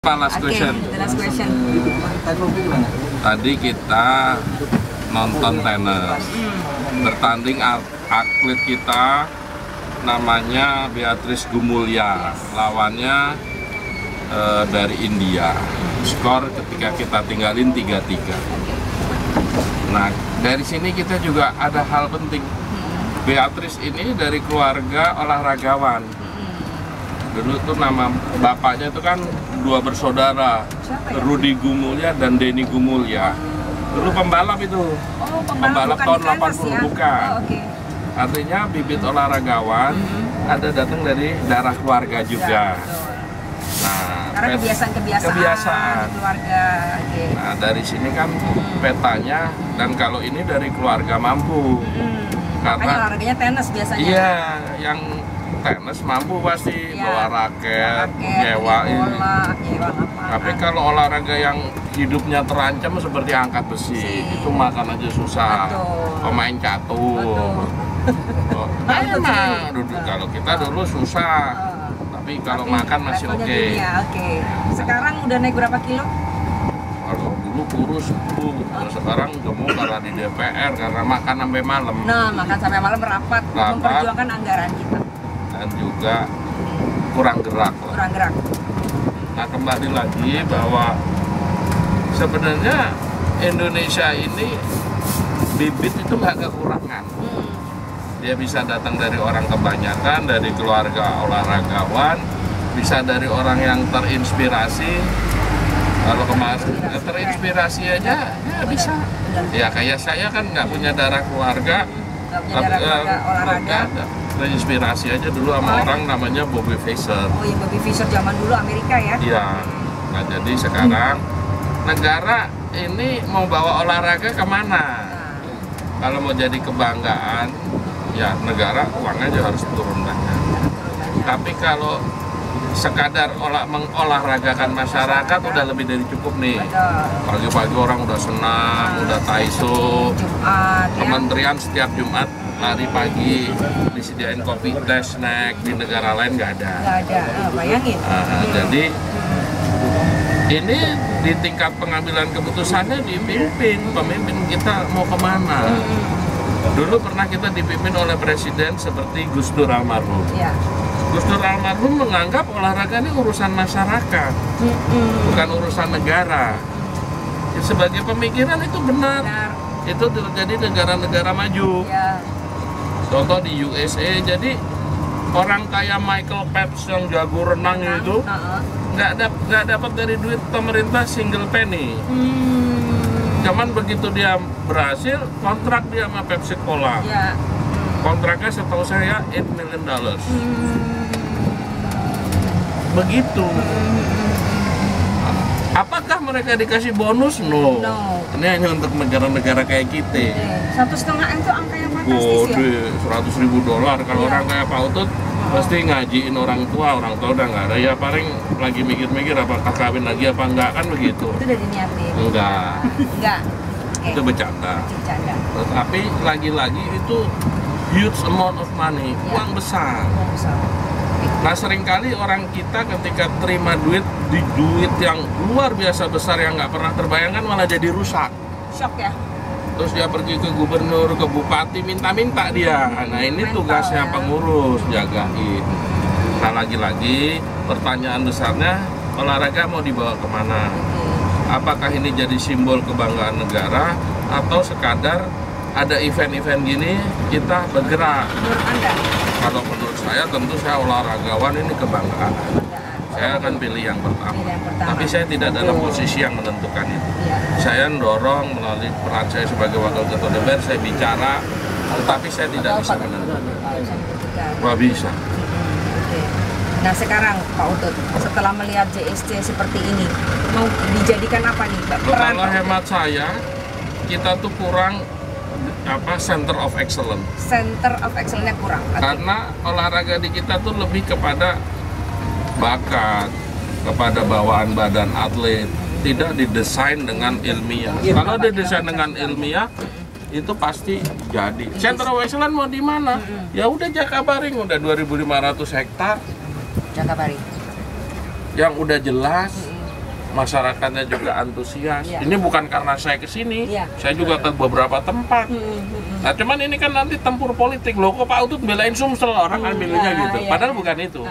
Last question. The last question. Tadi kita nonton tenis. Bertanding atlet kita namanya Beatrice Gumulya. Lawannya dari India. Skor ketika kita tinggalin 3-3. Nah, dari sini kita juga ada hal penting. Beatrice ini dari keluarga olahragawan. Dulu tuh nama bapaknya itu kan dua bersaudara, Rudy Gumulya dan Denny Gumulya. Dulu pembalap itu. Oh, pembalap tahun 80 ya? bukan. Oh, okay. Artinya bibit olahragawan ada datang dari darah keluarga juga. Nah, karena kebiasaan keluarga. Okay. Nah, dari sini kan petanya, dan kalau ini dari keluarga mampu. Karena olahraganya tenis biasanya. Iya, yang tenis mampu pasti ya, bawa raket, nyewa ini. Tapi kalau olahraga yang hidupnya terancam seperti angkat besi, itu makan aja susah. Betul. Pemain catur. Duduk kalau kita dulu susah. Tapi kalau makan masih oke. Sekarang udah naik berapa kilo? Kalau dulu kurus, sekarang gemuk karena di DPR karena makan sampai malam. Nah, makan sampai malam rapat. Memperjuangkan anggaran kita. Dan juga kurang gerak. Kurang gerak. Nah, kembali lagi bahwa sebenarnya Indonesia ini bibit itu nggak kekurangan. Dia bisa datang dari orang kebanyakan, dari keluarga olahragawan, bisa dari orang yang terinspirasi. Kalau kemarin terinspirasi aja, ya bisa. Ya kayak saya kan nggak punya darah keluarga, olahraga. Terinspirasi aja dulu sama orang namanya Bobby Fischer. Oh iya, Bobby Fischer zaman dulu Amerika ya? Iya. Nah jadi sekarang negara ini mau bawa olahraga kemana? Kalau mau jadi kebanggaan, ya negara uangnya aja harus turun banyak. Tapi kalau sekadar mengolahragakan masyarakat udah lebih dari cukup nih. Pagi-pagi orang udah senang, udah taiso. Kementerian setiap Jumat lari pagi disediain kopi, teh, snack. Di negara lain nggak ada. Nggak ada, bayangin. Jadi ini di tingkat pengambilan keputusannya dipimpin, pemimpin kita mau kemana. Dulu pernah kita dipimpin oleh presiden seperti Gus Dur almarhum. Ya. Gus Dur almarhum menganggap olahraga ini urusan masyarakat, bukan urusan negara. Ya, sebagai pemikiran itu benar. Itu terjadi negara-negara maju. Ya. Contoh di USA, jadi orang kayak Michael Phelps yang jago renang itu nggak dapat dari duit pemerintah single penny. Cuman begitu dia berhasil, kontrak dia sama Pepsi Cola. Ya. Kontraknya setahu saya $8 million. Begitu. Apakah mereka dikasih bonus? No. Ini hanya untuk negara-negara kayak kita. 1,5 M itu angka yang fantastis ya? $100.000. Kalau orang kayak Pak Utut pasti ngajiin orang tua udah nggak ada. Ya paling lagi mikir-mikir apakah kawin lagi apa enggak, kan begitu. Itu udah diniatin? Enggak. Itu bercanda. Tapi lagi-lagi itu huge amount of money, uang besar. Nah seringkali orang kita ketika terima duit yang luar biasa besar yang nggak pernah terbayangkan malah jadi rusak. Shock ya? Terus dia pergi ke gubernur, ke bupati, minta-minta dia. Nah ini tugasnya pengurus, jagain. Nah lagi-lagi pertanyaan besarnya, olahraga mau dibawa kemana? Apakah ini jadi simbol kebanggaan negara atau sekadar ada event-event gini kita bergerak? Menurut Anda? Kalau menurut saya tentu saya olahragawan ini kebanggaan. Saya akan pilih yang pertama. Tapi saya tidak dalam posisi yang menentukan itu. Saya mendorong melalui peran saya sebagai wakil ketua DPR, saya bicara, tetapi saya tidak bisa menentukan. Nggak bisa. Nah sekarang Pak Utut, setelah melihat JSC seperti ini, mau dijadikan apa nih Pak? Kalau hemat saya, kita tuh kurang Center of Excellence. Center of Excellence-nya kurang. Karena olahraga di kita tuh lebih kepada bakat, kepada bawaan badan atlet, tidak didesain dengan ilmiah. Kalau didesain dengan ilmiah, itu pasti jadi. Center of Excellence mau di mana? Ya udah Jakabaring, udah 2.500 hektar. Jakabaring. Yang udah jelas, masyarakatnya juga antusias. Iya. Ini bukan karena saya kesini, Iya. saya juga ke beberapa tempat. Nah, cuman ini kan nanti tempur politik loh, kok Pak Utut belain Sumsel, orang kan milihnya gitu. iya, Padahal iya. bukan itu.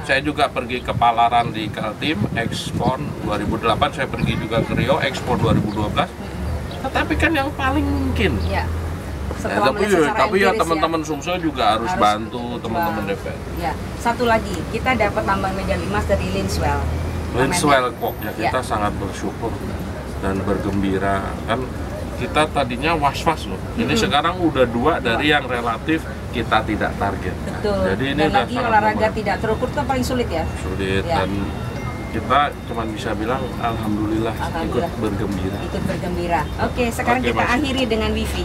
Saya juga pergi ke Palaran di Kaltim, Expon 2008, saya pergi juga ke Rio, Expo 2012. Tetapi kan yang paling mungkin. Ya. Ya, Setelah melihat secara tapi ya empiris teman-teman Sumsel juga harus bantu teman-teman DPR. Ya. Satu lagi, kita dapat tambahan medali emas dari Linswell. Linswell kok ya, kita Ya. sangat bersyukur dan bergembira kan. Kita tadinya was-was loh. Ini sekarang udah 2 dari yang relatif kita tidak target. Betul. Jadi ini Dan udah lagi sangat olahraga membantu. tidak terukur itu paling sulit ya. Sulit Ya. dan kita cuma bisa bilang alhamdulillah, Alhamdulillah. ikut bergembira. Ikut bergembira. Oke, sekarang Oke, kita Mas. akhiri dengan wifi.